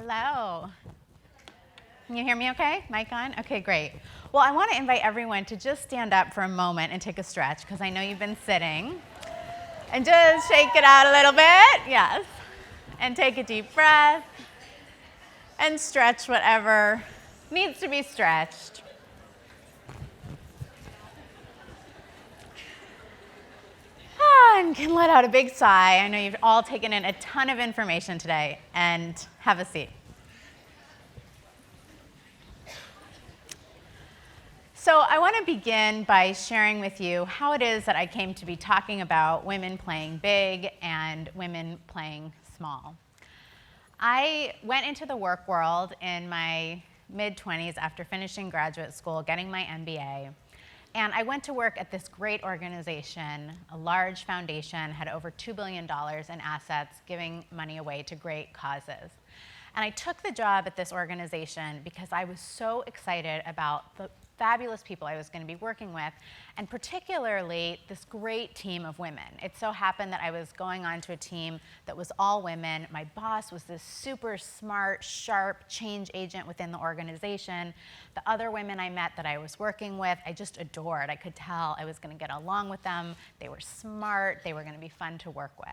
Hello. Can you hear me okay? Mic on? Okay, great. Well, I want to invite everyone to just stand up for a moment and take a stretch, because I know you've been sitting. And just shake it out a little bit, yes. And take a deep breath. And stretch whatever needs to be stretched. And can let out a big sigh. I know you've all taken in a ton of information today, and have a seat. So I want to begin by sharing with you how it is that I came to be talking about women playing big and women playing small. I went into the work world in my mid-20s after finishing graduate school, getting my MBA. And I went to work at this great organization, a large foundation, had over $2 billion in assets, giving money away to great causes. And I took the job at this organization because I was so excited about the fabulous people I was going to be working with, and particularly this great team of women. It so happened that I was going on to a team that was all women. My boss was this super smart, sharp change agent within the organization. The other women I met that I was working with, I just adored. I could tell I was going to get along with them. They were smart. They were going to be fun to work with.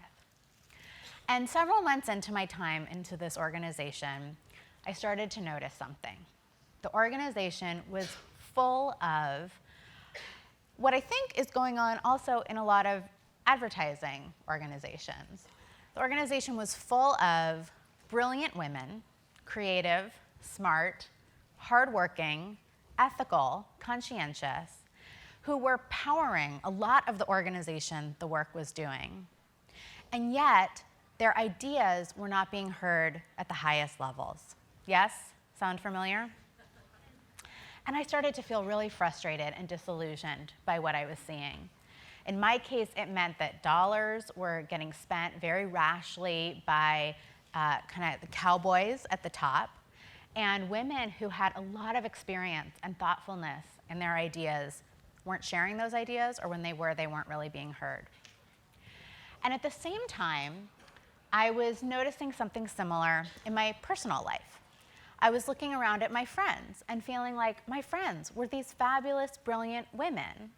And several months into my time into this organization, I started to notice something. The organization was full of what I think is going on also in a lot of advertising organizations. The organization was full of brilliant women, creative, smart, hardworking, ethical, conscientious, who were powering a lot of the organization the work was doing. And yet, their ideas were not being heard at the highest levels. Yes? Sound familiar? And I started to feel really frustrated and disillusioned by what I was seeing. In my case, it meant that dollars were getting spent very rashly by kind of the cowboys at the top, and women who had a lot of experience and thoughtfulness in their ideas weren't sharing those ideas, or when they were, they weren't really being heard. And at the same time, I was noticing something similar in my personal life. I was looking around at my friends and feeling like my friends were these fabulous, brilliant women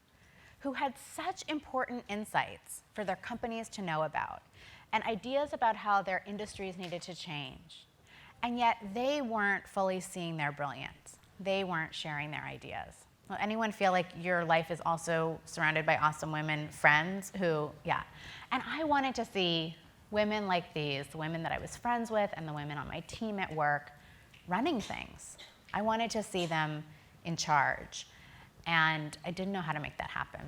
who had such important insights for their companies to know about and ideas about how their industries needed to change. And yet they weren't fully seeing their brilliance. They weren't sharing their ideas. Well, anyone feel like your life is also surrounded by awesome women friends who, yeah. And I wanted to see women like these, the women that I was friends with and the women on my team at work, running things. I wanted to see them in charge, and I didn't know how to make that happen.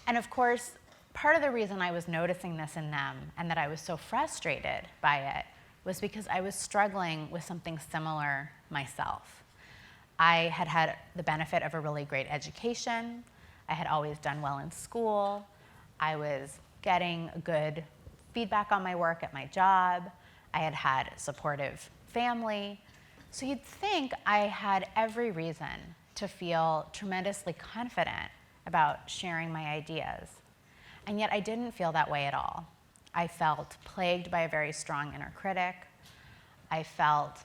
And of course, part of the reason I was noticing this in them and that I was so frustrated by it was because I was struggling with something similar myself. I had had the benefit of a really great education. I had always done well in school. I was getting good feedback on my work at my job. I had had a supportive family. So you'd think I had every reason to feel tremendously confident about sharing my ideas. And yet I didn't feel that way at all. I felt plagued by a very strong inner critic. I felt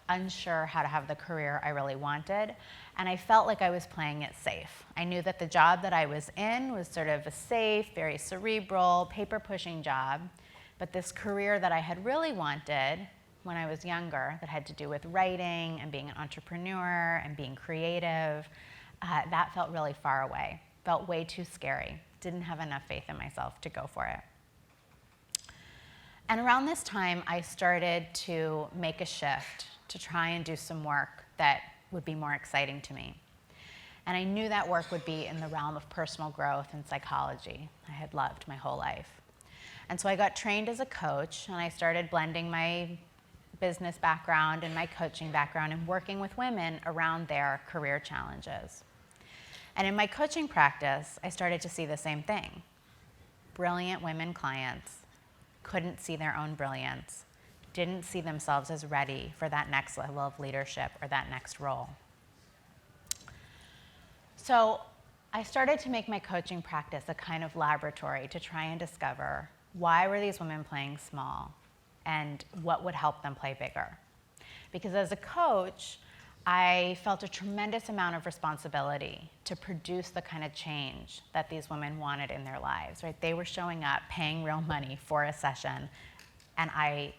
unsure how to have the career I really wanted. And I felt like I was playing it safe. I knew that the job that I was in was sort of a safe, very cerebral, paper-pushing job. But this career that I had really wanted when I was younger, that had to do with writing and being an entrepreneur and being creative, that felt really far away, felt way too scary. Didn't have enough faith in myself to go for it. And around this time, I started to make a shift to try and do some work that would be more exciting to me. And I knew that work would be in the realm of personal growth and psychology. I had loved my whole life. And so I got trained as a coach, and I started blending my business background and my coaching background and working with women around their career challenges. And in my coaching practice, I started to see the same thing. Brilliant women clients couldn't see their own brilliance, didn't see themselves as ready for that next level of leadership or that next role. So I started to make my coaching practice a kind of laboratory to try and discover, why were these women playing small? and what would help them play bigger. Because as a coach, I felt a tremendous amount of responsibility to produce the kind of change that these women wanted in their lives, right? They were showing up, paying real money for a session, and I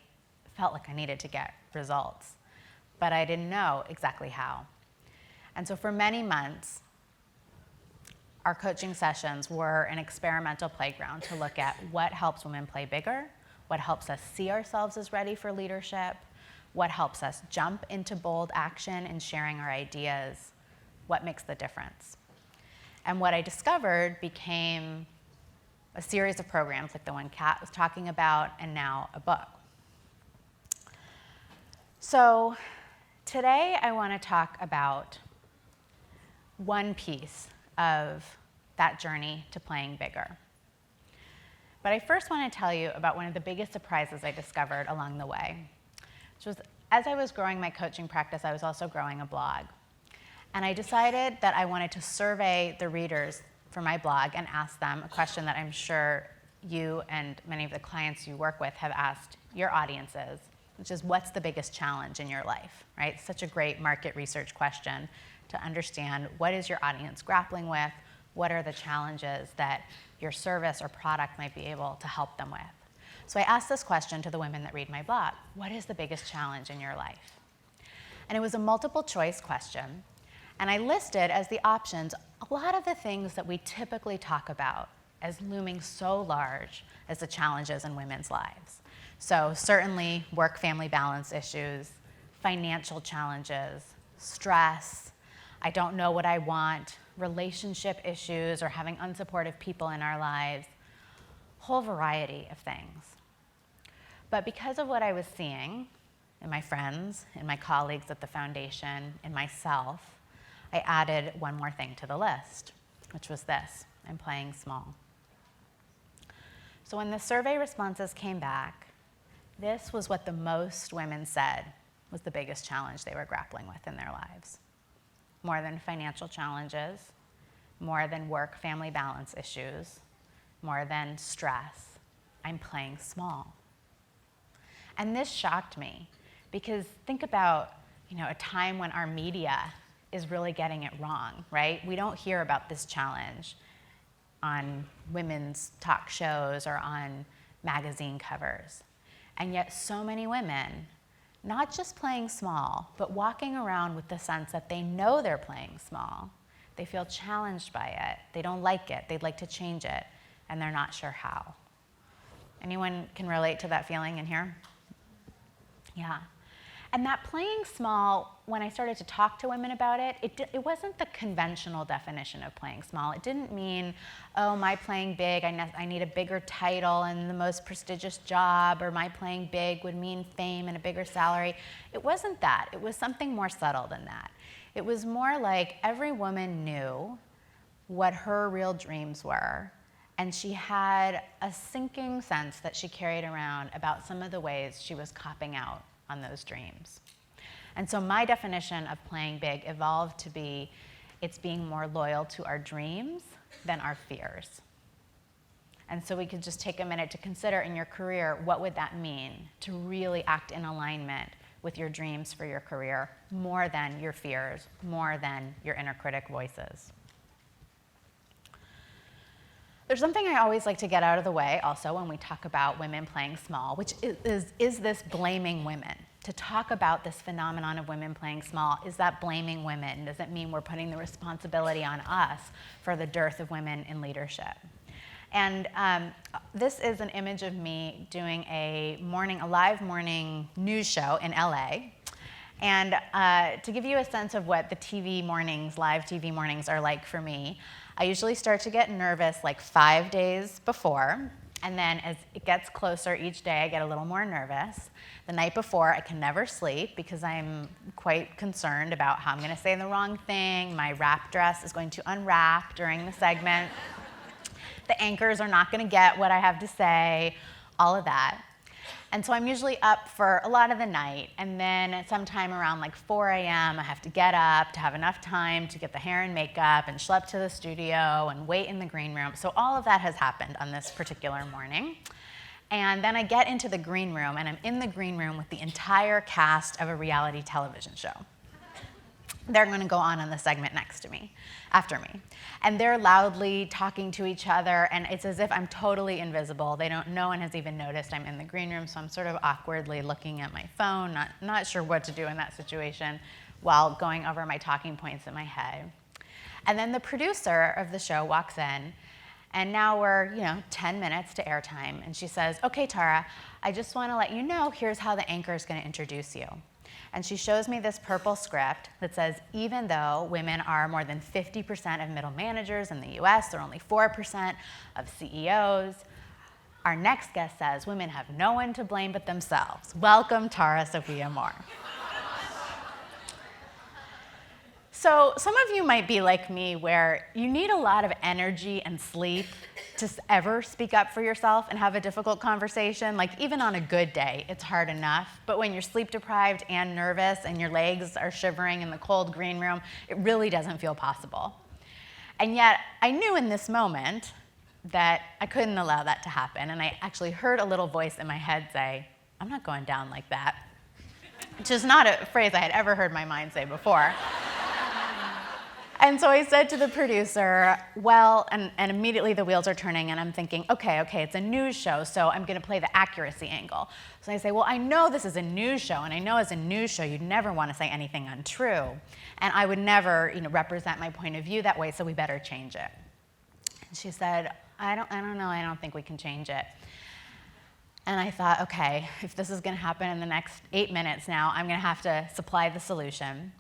felt like I needed to get results, but I didn't know exactly how. And so for many months, our coaching sessions were an experimental playground to look at what helps women play bigger, what helps us see ourselves as ready for leadership, what helps us jump into bold action in sharing our ideas, what makes the difference. And what I discovered became a series of programs like the one Kat was talking about, and now a book. So today I want to talk about one piece of that journey to playing bigger. But I first want to tell you about one of the biggest surprises I discovered along the way, which was as I was growing my coaching practice, I was also growing a blog. And I decided that I wanted to survey the readers for my blog and ask them a question that I'm sure you and many of the clients you work with have asked your audiences, which is, what's the biggest challenge in your life, right? Such a great market research question to understand what is your audience grappling with, what are the challenges that your service or product might be able to help them with. So I asked this question to the women that read my blog: what is the biggest challenge in your life? And it was a multiple choice question, and I listed as the options a lot of the things that we typically talk about as looming so large as the challenges in women's lives. So certainly work-family balance issues, financial challenges, stress, I don't know what I want, relationship issues, or having unsupportive people in our lives, whole variety of things. But because of what I was seeing in my friends, in my colleagues at the foundation, in myself, I added one more thing to the list, which was this: I'm playing small. So when the survey responses came back, this was what the most women said was the biggest challenge they were grappling with in their lives. More than financial challenges, more than work-family balance issues, more than stress, I'm playing small. And this shocked me, because think about, a time when our media is really getting it wrong, right? We don't hear about this challenge on women's talk shows or on magazine covers. And yet so many women, not just playing small, but walking around with the sense that they know they're playing small. They feel challenged by it. They don't like it. They'd like to change it, and they're not sure how. Anyone can relate to that feeling in here? Yeah. And that playing small, when I started to talk to women about it, it wasn't the conventional definition of playing small. It didn't mean, oh, my playing big, I need a bigger title and the most prestigious job, or my playing big would mean fame and a bigger salary. It wasn't that. It was something more subtle than that. It was more like every woman knew what her real dreams were, and she had a sinking sense that she carried around about some of the ways she was copping out on those dreams. And so my definition of playing big evolved to be, it's being more loyal to our dreams than our fears. And so we could just take a minute to consider in your career, what would that mean to really act in alignment with your dreams for your career, more than your fears, more than your inner critic voices. There's something I always like to get out of the way also when we talk about women playing small, which is this blaming women. To talk about this phenomenon of women playing small, is that blaming women? Does it mean we're putting the responsibility on us for the dearth of women in leadership? And this is an image of me doing a live morning news show in LA. And to give you a sense of what the live TV mornings are like for me, I usually start to get nervous like 5 days before, and then as it gets closer each day, I get a little more nervous. The night before, I can never sleep because I'm quite concerned about how I'm going to say the wrong thing. My wrap dress is going to unwrap during the segment. The anchors are not going to get what I have to say, all of that. And so I'm usually up for a lot of the night, and then at sometime around like 4 a.m., I have to get up to have enough time to get the hair and makeup and schlep to the studio and wait in the green room. So all of that has happened on this particular morning. And then I get into the green room, and I'm in the green room with the entire cast of a reality television show. They're going to go on in the segment next to me, after me. And they're loudly talking to each other, and it's as if I'm totally invisible. No one has even noticed I'm in the green room, so I'm sort of awkwardly looking at my phone, not sure what to do in that situation, while going over my talking points in my head. And then the producer of the show walks in, and now we're 10 minutes to airtime, and she says, "Okay, Tara, I just want to let you know, here's how the anchor is going to introduce you." And she shows me this purple script that says, even though women are more than 50% of middle managers in the US, they're only 4% of CEOs, our next guest says, women have no one to blame but themselves. Welcome, Tara Sophia Mohr. So some of you might be like me, where you need a lot of energy and sleep to ever speak up for yourself and have a difficult conversation. Like, even on a good day, it's hard enough. But when you're sleep deprived and nervous and your legs are shivering in the cold green room, it really doesn't feel possible. And yet, I knew in this moment that I couldn't allow that to happen. And I actually heard a little voice in my head say, "I'm not going down like that," which is not a phrase I had ever heard my mind say before. And so I said to the producer, well, and immediately the wheels are turning, and I'm thinking, okay, it's a news show, so I'm going to play the accuracy angle. So I say, well, I know this is a news show, and I know as a news show you'd never want to say anything untrue, and I would never represent my point of view that way, so we better change it. And she said, I don't know, I don't think we can change it. And I thought, okay, if this is going to happen in the next 8 minutes now, I'm going to have to supply the solution.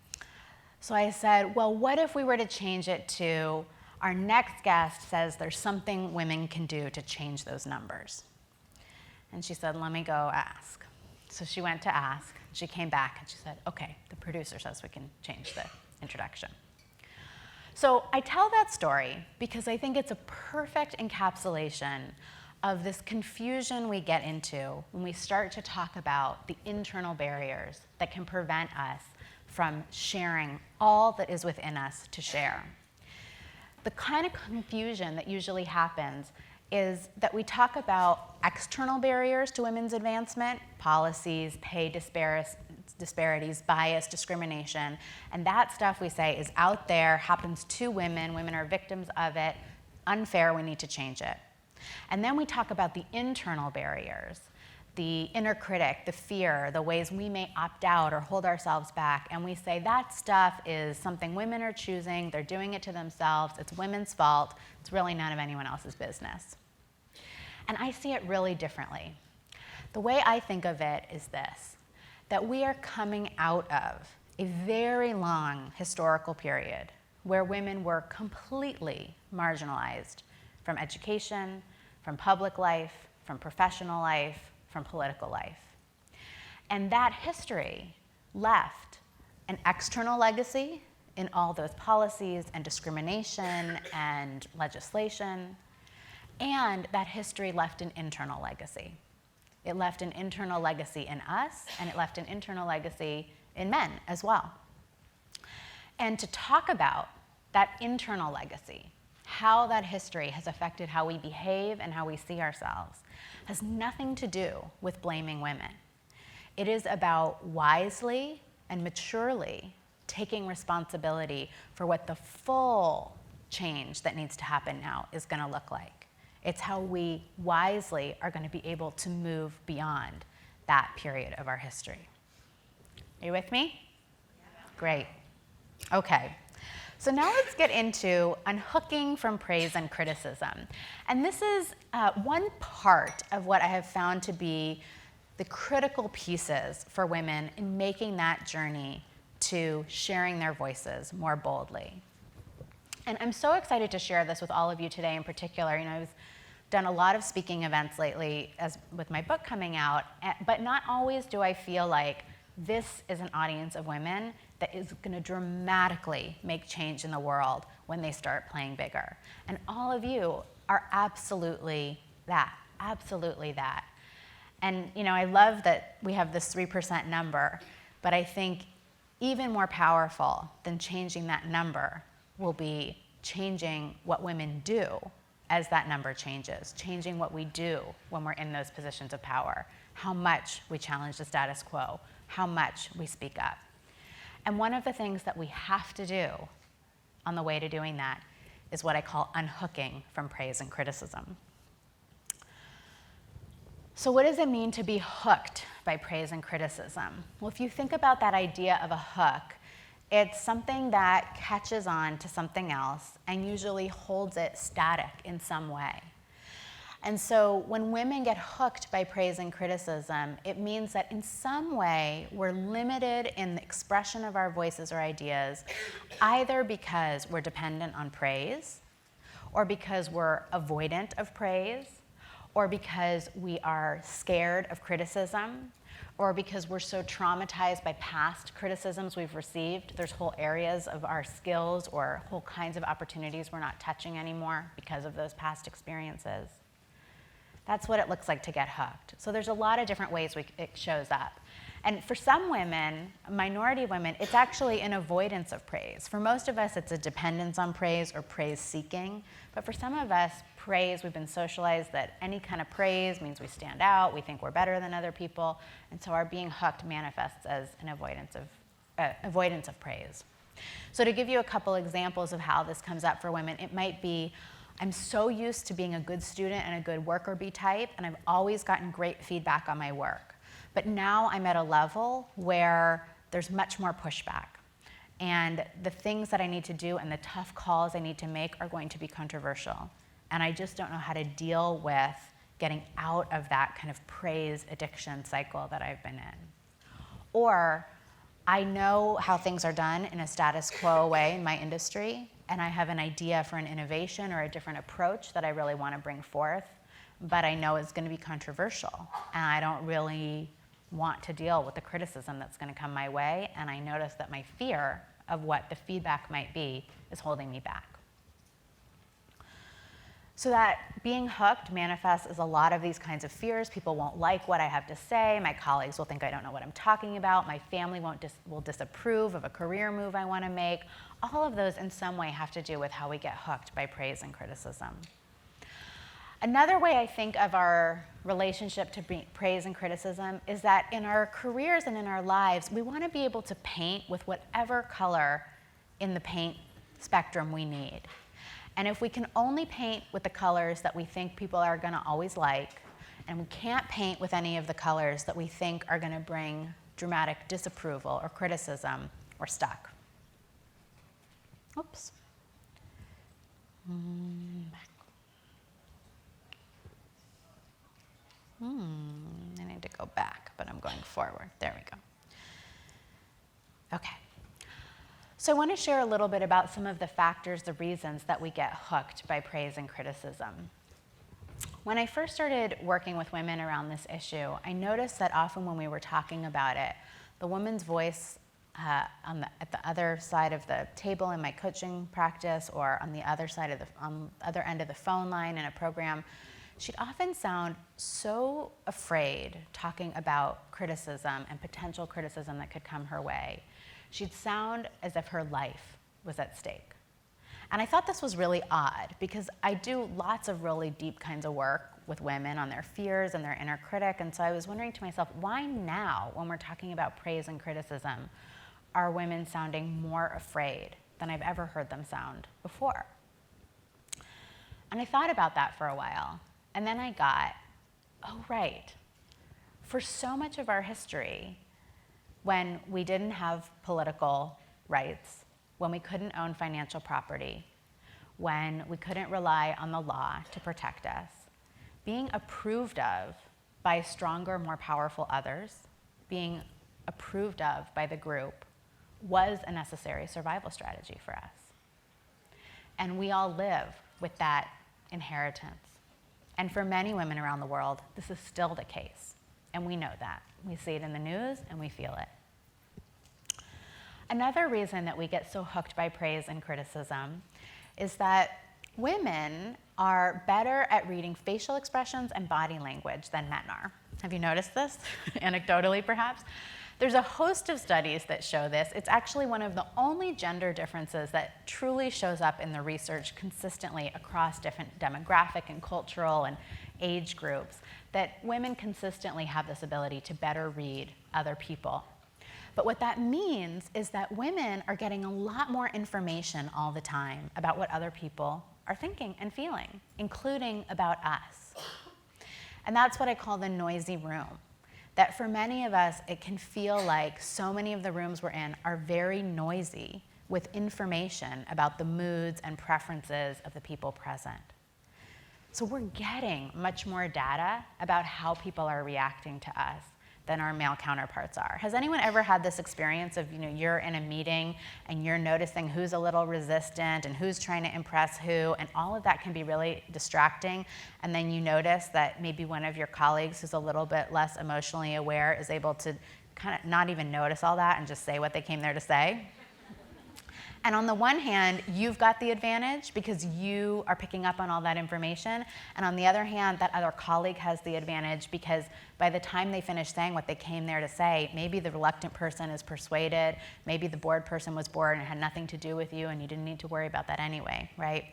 So I said, well, what if we were to change it to, our next guest says there's something women can do to change those numbers? And she said, let me go ask. So she went to ask. She came back and she said, okay, the producer says we can change the introduction. So I tell that story because I think it's a perfect encapsulation of this confusion we get into when we start to talk about the internal barriers that can prevent us from sharing all that is within us to share. The kind of confusion that usually happens is that we talk about external barriers to women's advancement, policies, pay disparities, bias, discrimination, and that stuff we say is out there, happens to women, women are victims of it, unfair, we need to change it. And then we talk about the internal barriers, the inner critic, the fear, the ways we may opt out or hold ourselves back, and we say that stuff is something women are choosing, they're doing it to themselves, it's women's fault, it's really none of anyone else's business. And I see it really differently. The way I think of it is this, that we are coming out of a very long historical period where women were completely marginalized from education, from public life, from professional life, from political life. And that history left an external legacy in all those policies and discrimination and legislation, and that history left an internal legacy. It left an internal legacy in us, and it left an internal legacy in men as well. And to talk about that internal legacy, how that history has affected how we behave and how we see ourselves, has nothing to do with blaming women. It is about wisely and maturely taking responsibility for what the full change that needs to happen now is going to look like. It's how we wisely are going to be able to move beyond that period of our history. Are you with me? Yeah. Great. Okay. So now let's get into unhooking from praise and criticism. And this is one part of what I have found to be the critical pieces for women in making that journey to sharing their voices more boldly. And I'm so excited to share this with all of you today in particular. I've done a lot of speaking events lately with my book coming out, but not always do I feel like this is an audience of women that is going to dramatically make change in the world when they start playing bigger. And all of you are absolutely that. And I love that we have this 3% number, but I think even more powerful than changing that number will be changing what women do as that number changes, changing what we do when we're in those positions of power, how much we challenge the status quo, how much we speak up. And one of the things that we have to do on the way to doing that is what I call unhooking from praise and criticism. So what does it mean to be hooked by praise and criticism? Well, if you think about that idea of a hook, it's something that catches on to something else and usually holds it static in some way. And so when women get hooked by praise and criticism, it means that in some way we're limited in the expression of our voices or ideas, either because we're dependent on praise, or because we're avoidant of praise, or because we are scared of criticism, or because we're so traumatized by past criticisms we've received. There's whole areas of our skills or whole kinds of opportunities we're not touching anymore because of those past experiences. That's what it looks like to get hooked. So there's a lot of different ways it shows up. And for some women, minority women, it's actually an avoidance of praise. For most of us, it's a dependence on praise or praise seeking. But for some of us, praise, we've been socialized that any kind of praise means we stand out, we think we're better than other people. And so our being hooked manifests as an avoidance of praise. So to give you a couple examples of how this comes up for women, it might be, I'm so used to being a good student and a good worker bee type, and I've always gotten great feedback on my work. But now I'm at a level where there's much more pushback. And the things that I need to do and the tough calls I need to make are going to be controversial. And I just don't know how to deal with getting out of that kind of praise addiction cycle that I've been in. Or I know how things are done in a status quo way in my industry, and I have an idea for an innovation or a different approach that I really want to bring forth, but I know it's going to be controversial, and I don't really want to deal with the criticism that's going to come my way, and I notice that my fear of what the feedback might be is holding me back. So that being hooked manifests as a lot of these kinds of fears. People won't like what I have to say. My colleagues will think I don't know what I'm talking about. My family will disapprove of a career move I want to make. All of those in some way have to do with how we get hooked by praise and criticism. Another way I think of our relationship to praise and criticism is that in our careers and in our lives, we want to be able to paint with whatever color in the paint spectrum we need. And if we can only paint with the colors that we think people are going to always like, and we can't paint with any of the colors that we think are going to bring dramatic disapproval or criticism, we're stuck. Oops. Back. I need to go back, but I'm going forward. There we go. Okay. So I want to share a little bit about some of the factors, the reasons that we get hooked by praise and criticism. When I first started working with women around this issue, I noticed that often when we were talking about it, the woman's voice at the other side of the table in my coaching practice, or on the other side of on the other end of the phone line in a program, she'd often sound so afraid talking about criticism and potential criticism that could come her way. She'd sound as if her life was at stake. And I thought this was really odd, because I do lots of really deep kinds of work with women on their fears and their inner critic, and so I was wondering to myself, why now, when we're talking about praise and criticism, are women sounding more afraid than I've ever heard them sound before? And I thought about that for a while, and then I got, oh right, for so much of our history, when we didn't have political rights, when we couldn't own financial property, when we couldn't rely on the law to protect us, being approved of by stronger, more powerful others, being approved of by the group, was a necessary survival strategy for us. And we all live with that inheritance. And for many women around the world, this is still the case. And we know that. We see it in the news and we feel it. Another reason that we get so hooked by praise and criticism is that women are better at reading facial expressions and body language than men are. Have you noticed this, anecdotally perhaps? There's a host of studies that show this. It's actually one of the only gender differences that truly shows up in the research consistently across different demographic and cultural and age groups, that women consistently have this ability to better read other people. But what that means is that women are getting a lot more information all the time about what other people are thinking and feeling, including about us. And that's what I call the noisy room. That for many of us, it can feel like so many of the rooms we're in are very noisy with information about the moods and preferences of the people present. So we're getting much more data about how people are reacting to us than our male counterparts are. Has anyone ever had this experience of, you're in a meeting and you're noticing who's a little resistant and who's trying to impress who, and all of that can be really distracting, and then you notice that maybe one of your colleagues who's a little bit less emotionally aware is able to kind of not even notice all that and just say what they came there to say? And on the one hand, you've got the advantage because you are picking up on all that information. And on the other hand, that other colleague has the advantage because by the time they finish saying what they came there to say, maybe the reluctant person is persuaded, maybe the bored person was bored and it had nothing to do with you and you didn't need to worry about that anyway, right?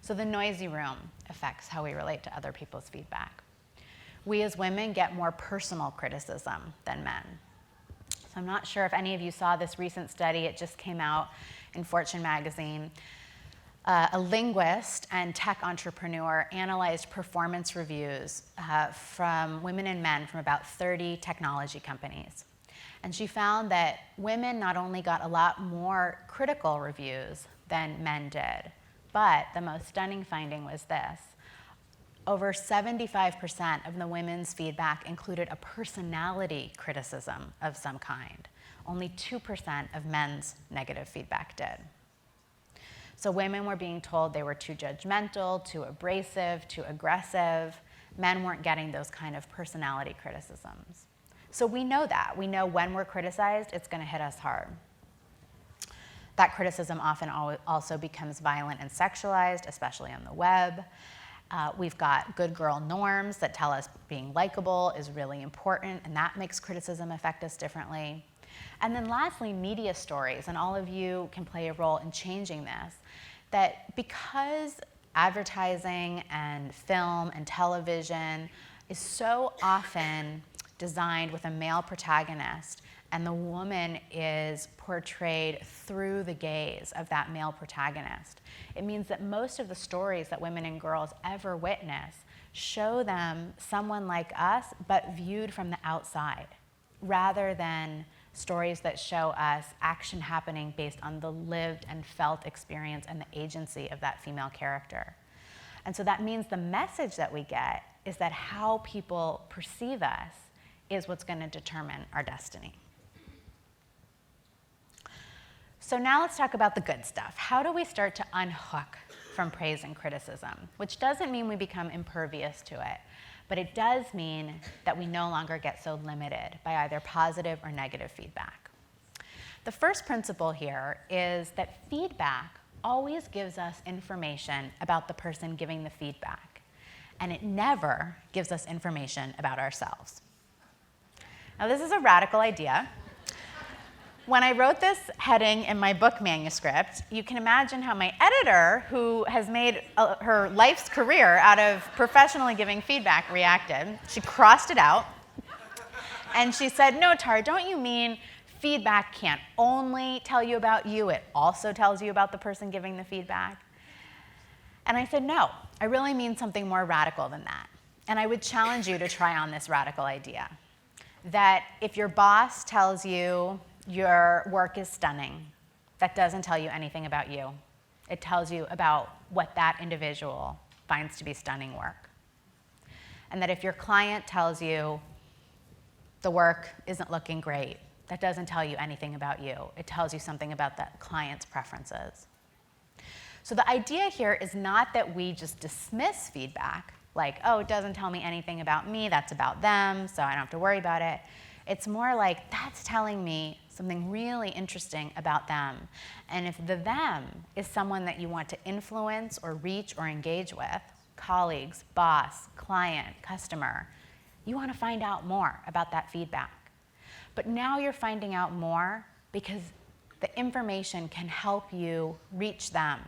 So the noisy room affects how we relate to other people's feedback. We as women get more personal criticism than men. So I'm not sure if any of you saw this recent study. It just came out in Fortune magazine. A linguist and tech entrepreneur analyzed performance reviews from women and men from about 30 technology companies. And she found that women not only got a lot more critical reviews than men did, but the most stunning finding was this. Over 75% of the women's feedback included a personality criticism of some kind. Only 2% of men's negative feedback did. So women were being told they were too judgmental, too abrasive, too aggressive. Men weren't getting those kind of personality criticisms. So we know that. We know when we're criticized, it's going to hit us hard. That criticism often also becomes violent and sexualized, especially on the web. We've got good girl norms that tell us being likable is really important, and that makes criticism affect us differently. And then lastly, media stories, and all of you can play a role in changing this, that because advertising and film and television is so often designed with a male protagonist, and the woman is portrayed through the gaze of that male protagonist, it means that most of the stories that women and girls ever witness show them someone like us, but viewed from the outside, rather than stories that show us action happening based on the lived and felt experience and the agency of that female character. And so that means the message that we get is that how people perceive us is what's going to determine our destiny. So now let's talk about the good stuff. How do we start to unhook from praise and criticism? Which doesn't mean we become impervious to it, but it does mean that we no longer get so limited by either positive or negative feedback. The first principle here is that feedback always gives us information about the person giving the feedback, and it never gives us information about ourselves. Now, this is a radical idea. When I wrote this heading in my book manuscript, you can imagine how my editor, who has made her life's career out of professionally giving feedback, reacted. She crossed it out, and she said, "No, Tara, don't you mean feedback can't only tell you about you, it also tells you about the person giving the feedback?" And I said, "No, I really mean something more radical than that." And I would challenge you to try on this radical idea, that if your boss tells you your work is stunning, that doesn't tell you anything about you. It tells you about what that individual finds to be stunning work. And that if your client tells you the work isn't looking great, that doesn't tell you anything about you. It tells you something about that client's preferences. So the idea here is not that we just dismiss feedback, like, oh, it doesn't tell me anything about me, that's about them, so I don't have to worry about it. It's more like, that's telling me something really interesting about them. And if the them is someone that you want to influence or reach or engage with, colleagues, boss, client, customer, you want to find out more about that feedback. But now you're finding out more because the information can help you reach them,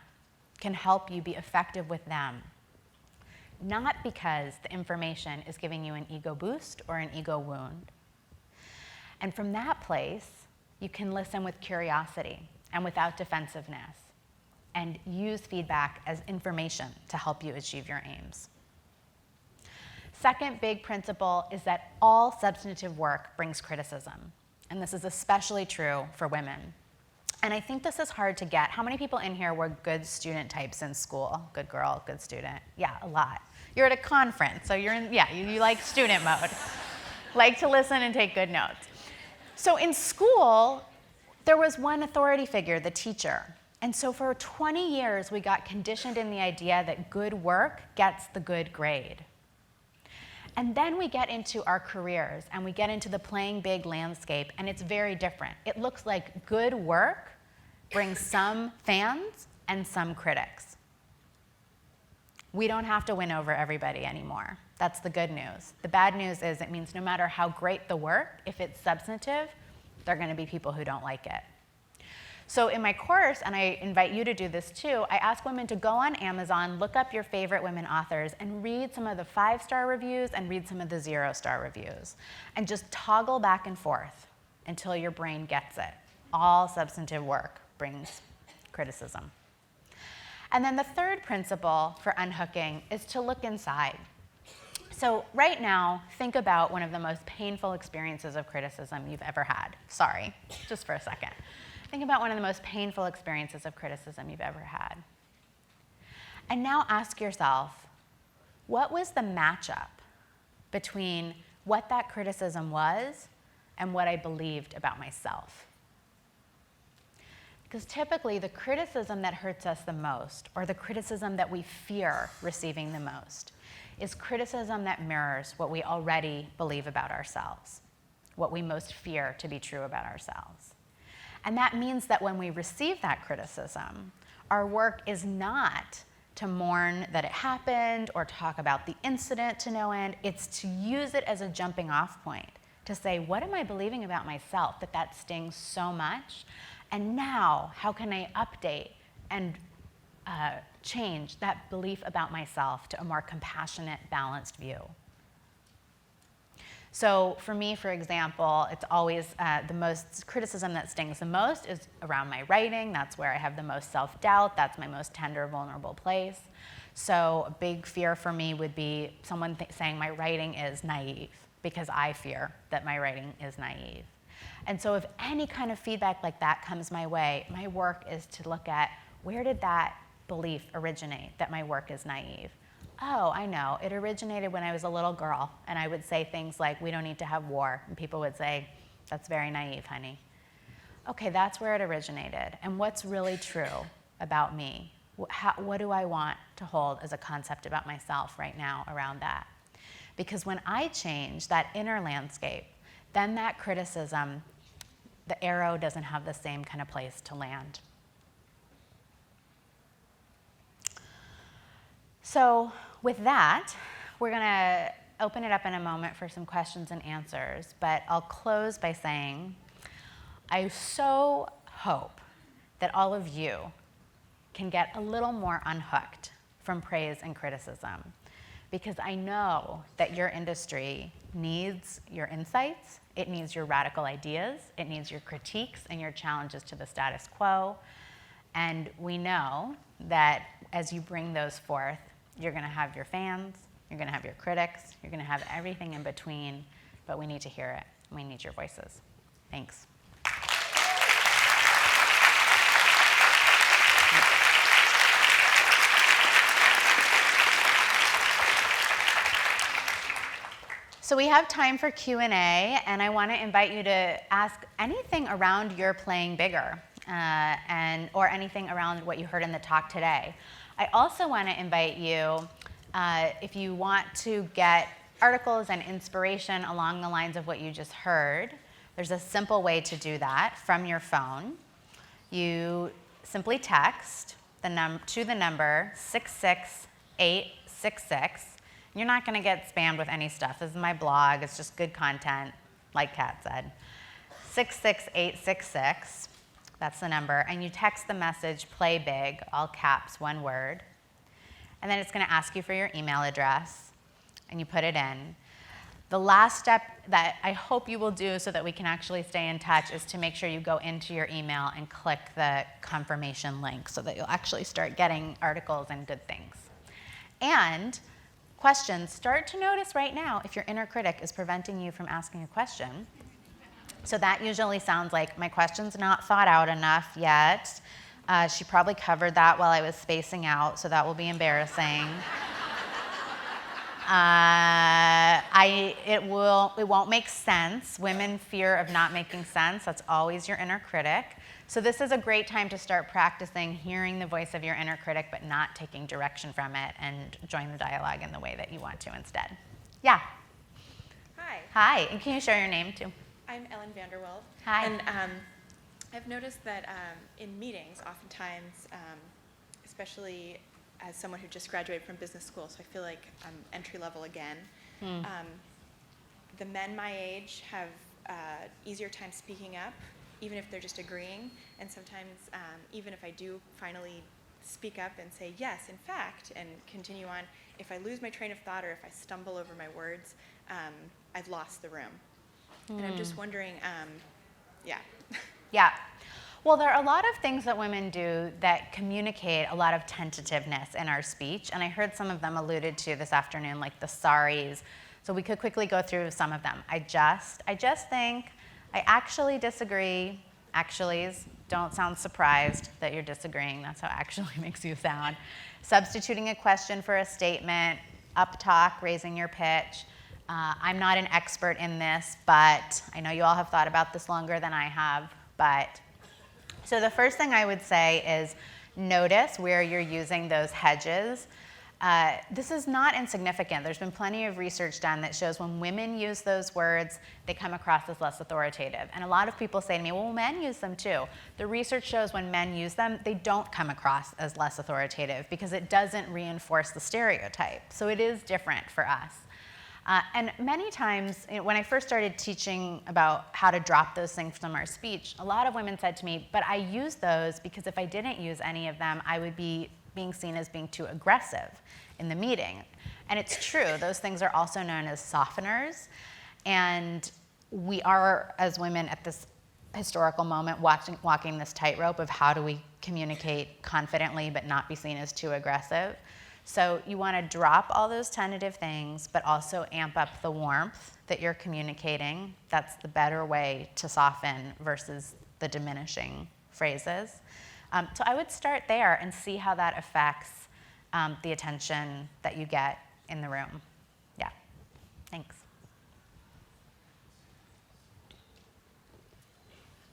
can help you be effective with them. Not because the information is giving you an ego boost or an ego wound. And from that place, you can listen with curiosity and without defensiveness, and use feedback as information to help you achieve your aims. Second big principle is that all substantive work brings criticism. And this is especially true for women. And I think this is hard to get. How many people in here were good student types in school? Good girl, good student. Yeah, a lot. You're at a conference, so you're in, yeah, you like student mode. Like to listen and take good notes. So in school, there was one authority figure, the teacher. And so for 20 years, we got conditioned in the idea that good work gets the good grade. And then we get into our careers and we get into the playing big landscape, and it's very different. It looks like good work brings some fans and some critics. We don't have to win over everybody anymore. That's the good news. The bad news is it means no matter how great the work, if it's substantive, there are going to be people who don't like it. So in my course, and I invite you to do this too, I ask women to go on Amazon, look up your favorite women authors, and read some of the 5-star reviews and read some of the 0-star reviews. And just toggle back and forth until your brain gets it. All substantive work brings criticism. And then the third principle for unhooking is to look inside. So right now, think about one of the most painful experiences of criticism you've ever had. Sorry, just for a second. Think about one of the most painful experiences of criticism you've ever had. And now ask yourself, what was the matchup between what that criticism was and what I believed about myself? Because typically the criticism that hurts us the most, or the criticism that we fear receiving the most, is criticism that mirrors what we already believe about ourselves, what we most fear to be true about ourselves. And that means that when we receive that criticism, our work is not to mourn that it happened or talk about the incident to no end. It's to use it as a jumping off point to say, what am I believing about myself that stings so much? And now, how can I update and change that belief about myself to a more compassionate, balanced view? So for me, for example, it's always the most criticism that stings the most is around my writing. That's where I have the most self-doubt. That's my most tender, vulnerable place. So a big fear for me would be someone saying my writing is naive, because I fear that my writing is naive. And so if any kind of feedback like that comes my way, my work is to look at, where did that belief originate, that my work is naive? Oh, I know. It originated when I was a little girl, and I would say things like, we don't need to have war. And people would say, that's very naive, honey. Okay, that's where it originated. And what's really true about me? What do I want to hold as a concept about myself right now around that? Because when I change that inner landscape, then that criticism, the arrow doesn't have the same kind of place to land. So with that, we're going to open it up in a moment for some questions and answers, but I'll close by saying I so hope that all of you can get a little more unhooked from praise and criticism, because I know that your industry needs your insights, it needs your radical ideas, it needs your critiques and your challenges to the status quo, and we know that as you bring those forth, you're going to have your fans, you're going to have your critics, you're going to have everything in between, but we need to hear it. We need your voices. Thanks. So we have time for Q&A, and I want to invite you to ask anything around your playing bigger, or anything around what you heard in the talk today. I also want to invite you, if you want to get articles and inspiration along the lines of what you just heard, there's a simple way to do that from your phone. You simply text to the number 66866. You're not going to get spammed with any stuff. This is my blog. It's just good content, like Kat said. 66866. That's the number. And you text the message, play big, all caps, one word. And then it's going to ask you for your email address, and you put it in. The last step that I hope you will do so that we can actually stay in touch is to make sure you go into your email and click the confirmation link so that you'll actually start getting articles and good things. And questions, start to notice right now if your inner critic is preventing you from asking a question. So that usually sounds like, my question's not thought out enough yet. She probably covered that while I was spacing out, so that will be embarrassing. It won't make sense. Women fear of not making sense. That's always your inner critic. So this is a great time to start practicing hearing the voice of your inner critic, but not taking direction from it, and join the dialogue in the way that you want to instead. Yeah. Hi. Hi, and can you share your name too? I'm Ellen Vanderweld. Hi. And I've noticed that in meetings, oftentimes, especially as someone who just graduated from business school, so I feel like I'm entry level again, the men my age have easier time speaking up, even if they're just agreeing. And sometimes, even if I do finally speak up and say, yes, in fact, and continue on, if I lose my train of thought or if I stumble over my words, I've lost the room. And I'm just wondering, yeah. Yeah. Well, there are a lot of things that women do that communicate a lot of tentativeness in our speech, and I heard some of them alluded to this afternoon, like the sorries. So we could quickly go through some of them. I just think, I actually disagree. Actuallys, don't sound surprised that you're disagreeing. That's how actually makes you sound. Substituting a question for a statement, up talk, raising your pitch. I'm not an expert in this, but I know you all have thought about this longer than I have. So the first thing I would say is notice where you're using those hedges. This is not insignificant. There's been plenty of research done that shows when women use those words, they come across as less authoritative. And a lot of people say to me, well, men use them too. The research shows when men use them, they don't come across as less authoritative because it doesn't reinforce the stereotype. So it is different for us. And many times, when I first started teaching about how to drop those things from our speech, a lot of women said to me, but I use those because if I didn't use any of them, I would be being seen as being too aggressive in the meeting. And it's true. Those things are also known as softeners. And we are, as women at this historical moment, walking this tightrope of how do we communicate confidently but not be seen as too aggressive. So you want to drop all those tentative things, but also amp up the warmth that you're communicating. That's the better way to soften versus the diminishing phrases. So I would start there and see how that affects the attention that you get in the room. Yeah, thanks.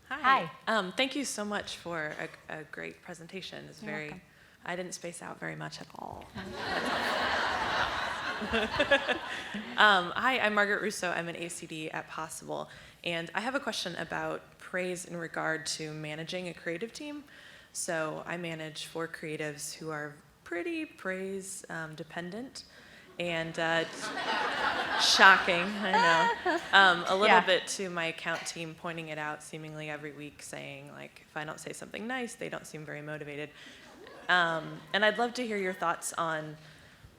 Hi. Thank you so much for a great presentation. It's You're welcome. I didn't space out very much at all. Hi, I'm Margaret Russo. I'm an ACD at Possible. And I have a question about praise in regard to managing a creative team. So I manage 4 creatives who are pretty praise dependent. And shocking, I know. A little bit to my account team pointing it out seemingly every week, saying, like, if I don't say something nice, they don't seem very motivated. And I'd love to hear your thoughts on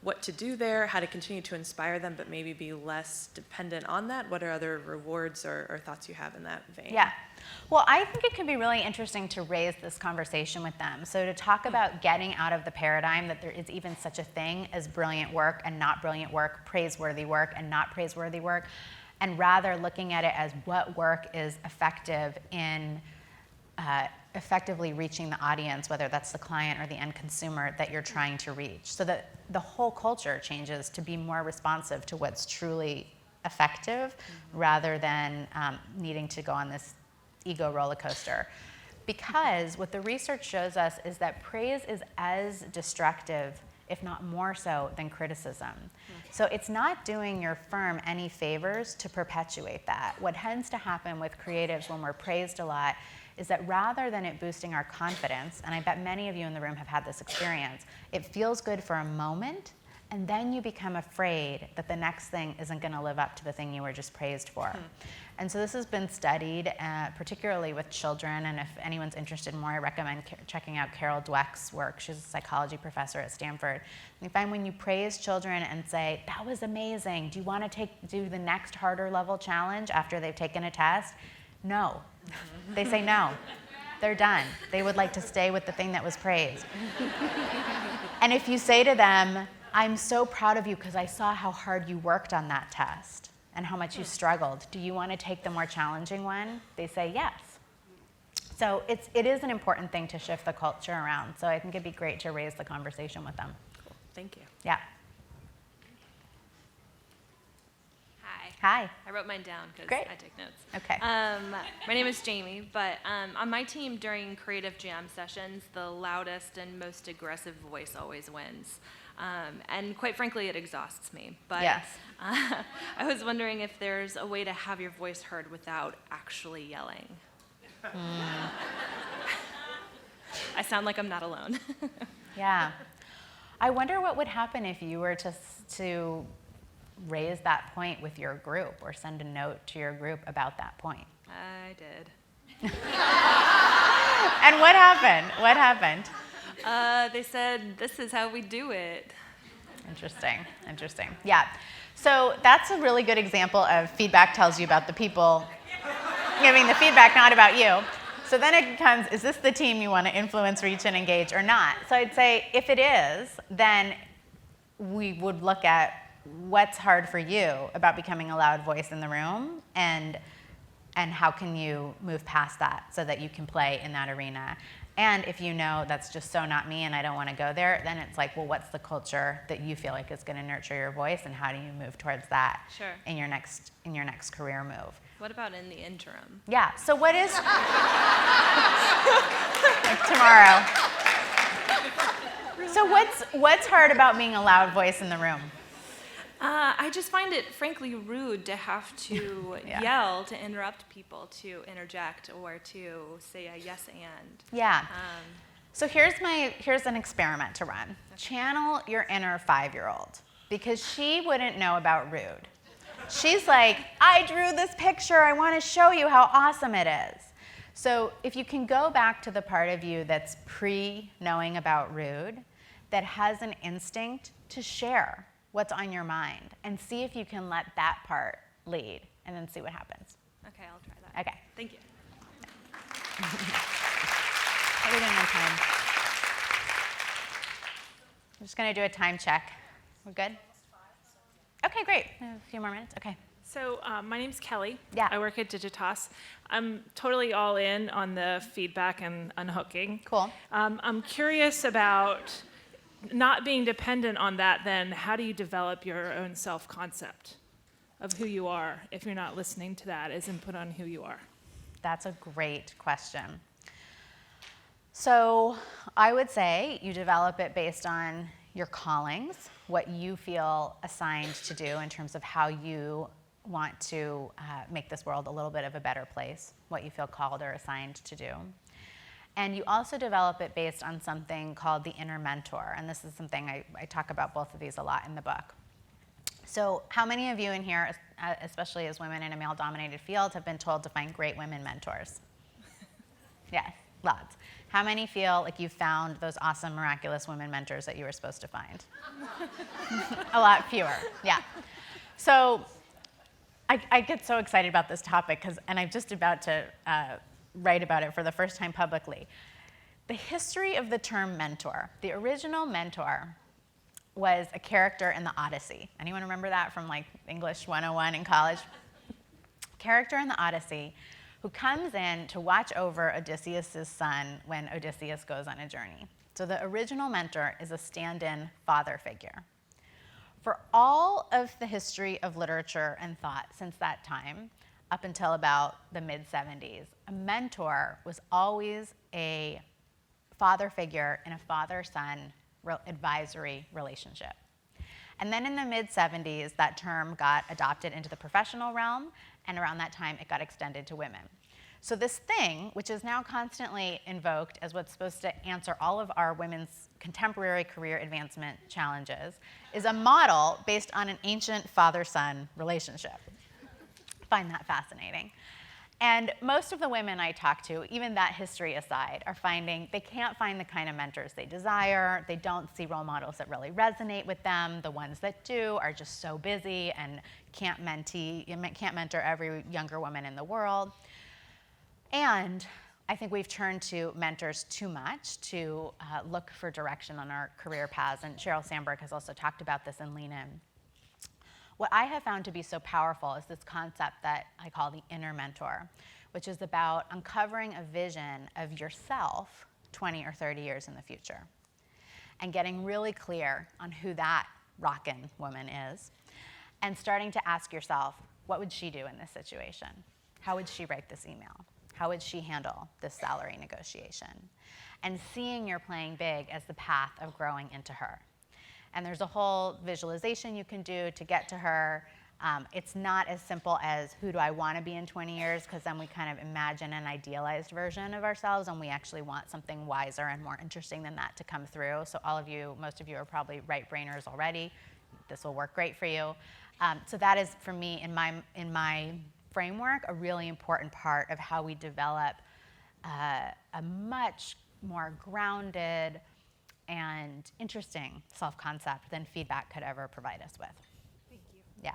what to do there, how to continue to inspire them, but maybe be less dependent on that. What are other rewards or thoughts you have in that vein? Yeah. Well, I think it could be really interesting to raise this conversation with them. So to talk about getting out of the paradigm that there is even such a thing as brilliant work and not brilliant work, praiseworthy work and not praiseworthy work, and rather looking at it as what work is effective in effectively reaching the audience, whether that's the client or the end consumer that you're trying to reach, so that the whole culture changes to be more responsive to what's truly effective, rather than needing to go on this ego roller coaster. Because what the research shows us is that praise is as destructive, if not more so, than criticism. So it's not doing your firm any favors to perpetuate that. What tends to happen with creatives when we're praised a lot is that rather than it boosting our confidence, and I bet many of you in the room have had this experience, it feels good for a moment, And then you become afraid that the next thing isn't going to live up to the thing you were just praised for. And so this has been studied, particularly with children. And if anyone's interested more, I recommend checking out Carol Dweck's work. She's a psychology professor at Stanford. And you find when you praise children and say, that was amazing, do you want to do the next harder level challenge after they've taken a test? No. They say no. They're done. They would like to stay with the thing that was praised. And if you say to them, I'm so proud of you because I saw how hard you worked on that test and how much you struggled. Do you want to take the more challenging one? They say yes. So it is an important thing to shift the culture around. So I think it'd be great to raise the conversation with them. Cool. Thank you. Yeah. Hi. I wrote mine down because Great. I take notes. Okay. My name is Jamie, but on my team during creative jam sessions, the loudest and most aggressive voice always wins. And quite frankly, it exhausts me. But Yes. I was wondering if there's a way to have your voice heard without actually yelling. I sound like I'm not alone. Yeah. I wonder what would happen if you were to raise that point with your group or send a note to your group about that point. I did. And what happened? What happened? They said, this is how we do it. Interesting. Yeah. So that's a really good example of feedback tells you about the people giving the feedback, not about you. So then it becomes, is this the team you want to influence, reach, and engage or not? So I'd say if it is, then we would look at what's hard for you about becoming a loud voice in the room and how can you move past that so that you can play in that arena. And if you know that's just so not me and I don't want to go there, then it's like, well, what's the culture that you feel like is going to nurture your voice and how do you move towards that Sure. in your next career move? What about in the interim? Yeah, so what is tomorrow? So what's hard about being a loud voice in the room? I just find it, frankly, rude to have to Yeah. yell, to interrupt people, to interject, or to say a yes and. Yeah. So here's an experiment to run. Channel your inner 5-year-old because she wouldn't know about rude. She's like, I drew this picture. I want to show you how awesome it is. So if you can go back to the part of you that's pre-knowing about rude, that has an instinct to share what's on your mind and see if you can let that part lead and then see what happens. Okay, I'll try that. Okay. Thank you. How are we doing on time? I'm just going to do a time check. We're good? Okay, great. We have a few more minutes. Okay. So my name's Kelly. Yeah. I work at Digitas. I'm totally all in on the feedback and unhooking. Cool. I'm curious about not being dependent on that, then how do you develop your own self-concept of who you are if you're not listening to that as input on who you are? That's a great question. So I would say you develop it based on your callings, what you feel assigned to do in terms of how you want to make this world a little bit of a better place, what you feel called or assigned to do. And you also develop it based on something called the inner mentor. And this is something I talk about both of these a lot in the book. So how many of you in here, especially as women in a male-dominated field, have been told to find great women mentors? Yes, lots. How many feel like you found those awesome, miraculous women mentors that you were supposed to find? A lot fewer, yeah. So I get so excited about this topic, and I'm just about to write about it for the first time publicly. The history of the term mentor, the original mentor was a character in the Odyssey. Anyone remember that from like English 101 in college? Character in the Odyssey who comes in to watch over Odysseus' son when Odysseus goes on a journey. So the original mentor is a stand-in father figure. For all of the history of literature and thought since that time, up until about the mid-70s, a mentor was always a father figure in a father-son advisory relationship. And then in the mid-70s, that term got adopted into the professional realm, and around that time, it got extended to women. So this thing, which is now constantly invoked as what's supposed to answer all of our women's contemporary career advancement challenges, is a model based on an ancient father-son relationship. I find that fascinating. And most of the women I talk to, even that history aside, are finding they can't find the kind of mentors they desire. They don't see role models that really resonate with them. The ones that do are just so busy and can't mentor every younger woman in the world. And I think we've turned to mentors too much to look for direction on our career paths. And Sheryl Sandberg has also talked about this in Lean In. What I have found to be so powerful is this concept that I call the inner mentor, which is about uncovering a vision of yourself 20 or 30 years in the future and getting really clear on who that rockin' woman is and starting to ask yourself, what would she do in this situation? How would she write this email? How would she handle this salary negotiation? And seeing your playing big as the path of growing into her. And there's a whole visualization you can do to get to her. It's not as simple as who do I want to be in 20 years, because then we kind of imagine an idealized version of ourselves, and we actually want something wiser and more interesting than that to come through. So most of you are probably right-brainers already. This will work great for you. So that is, for me, in my framework, a really important part of how we develop a much more grounded and interesting self-concept than feedback could ever provide us with. Thank you. Yeah.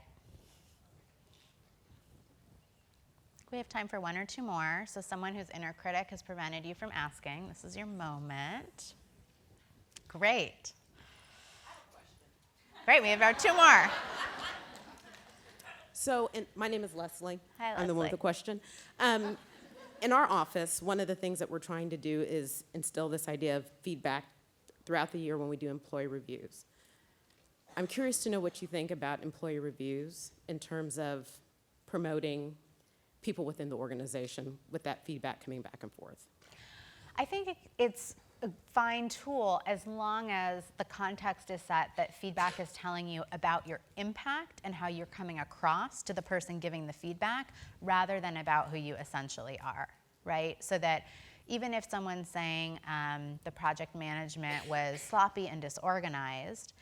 We have time for one or two more. So someone whose inner critic has prevented you from asking, this is your moment. Great. Great, we have our two more. So, and my name is Leslie. Hi, I'm the one with Leslie. the question. In our office, one of the things that we're trying to do is instill this idea of feedback throughout the year when we do employee reviews. I'm curious to know what you think about employee reviews in terms of promoting people within the organization with that feedback coming back and forth. I think it's a fine tool as long as the context is set that feedback is telling you about your impact and how you're coming across to the person giving the feedback rather than about who you essentially are, right? So that even if someone's saying the project management was sloppy and disorganized,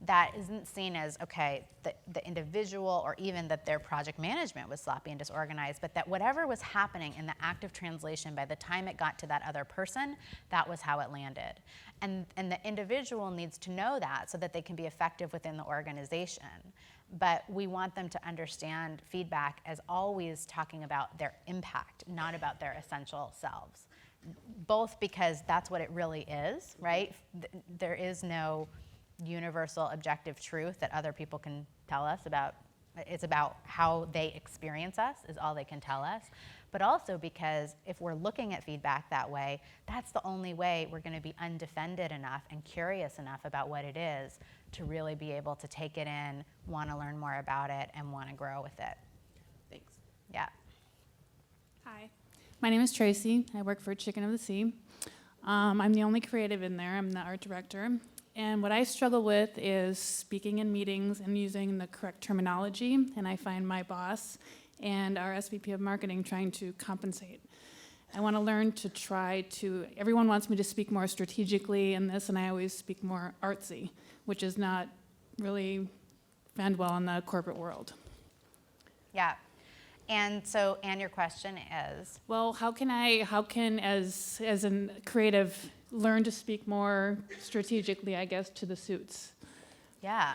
that isn't seen as, okay, the individual or even that their project management was sloppy and disorganized, but that whatever was happening in the act of translation, by the time it got to that other person, that was how it landed. And the individual needs to know that so that they can be effective within the organization. But we want them to understand feedback as always talking about their impact, not about their essential selves. Both because that's what it really is, right? There is no universal objective truth that other people can tell us about. It's about how they experience us is all they can tell us. But also because if we're looking at feedback that way, that's the only way we're going to be undefended enough and curious enough about what it is to really be able to take it in, want to learn more about it, and want to grow with it. Thanks. Yeah. Hi, my name is Tracy. I work for Chicken of the Sea. I'm the only creative in there. I'm the art director. And what I struggle with is speaking in meetings and using the correct terminology. And I find my boss and our SVP of marketing trying to compensate. I want to learn to everyone wants me to speak more strategically in this, and I always speak more artsy, which is not really found well in the corporate world. Yeah. And your question is? Well, how can as a creative learn to speak more strategically, I guess, to the suits? Yeah.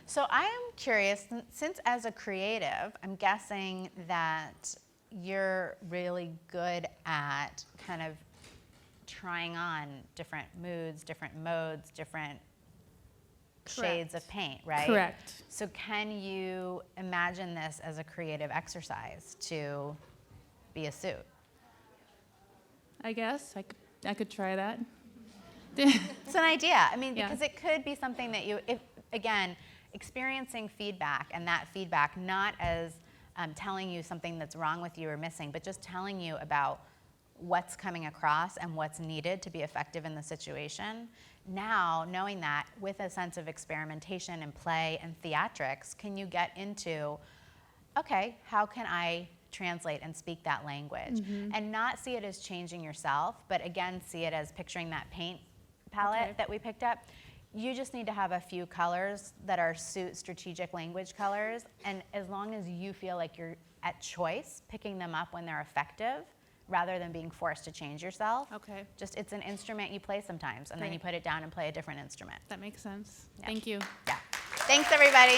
So I am curious, since as a creative, I'm guessing that you're really good at kind of trying on different moods, different modes, different shades of paint, right? Correct. So can you imagine this as a creative exercise to be a suit? I guess I could try that. It's an idea. I mean, Yeah. because it could be something that again, experiencing feedback and that feedback not as telling you something that's wrong with you or missing, but just telling you about what's coming across and what's needed to be effective in the situation. Now, knowing that with a sense of experimentation and play and theatrics, can you get into, okay, how can I translate and speak that language. And not see it as changing yourself, but again, see it as picturing that paint palette Okay. that we picked up. You just need to have a few colors that are suit strategic language colors, and as long as you feel like you're at choice picking them up when they're effective, rather than being forced to change yourself. Okay, Just it's an instrument you play sometimes, and then you Great. put it down and play a different instrument. that makes sense. Yeah. Thank you. Yeah. Thanks, everybody.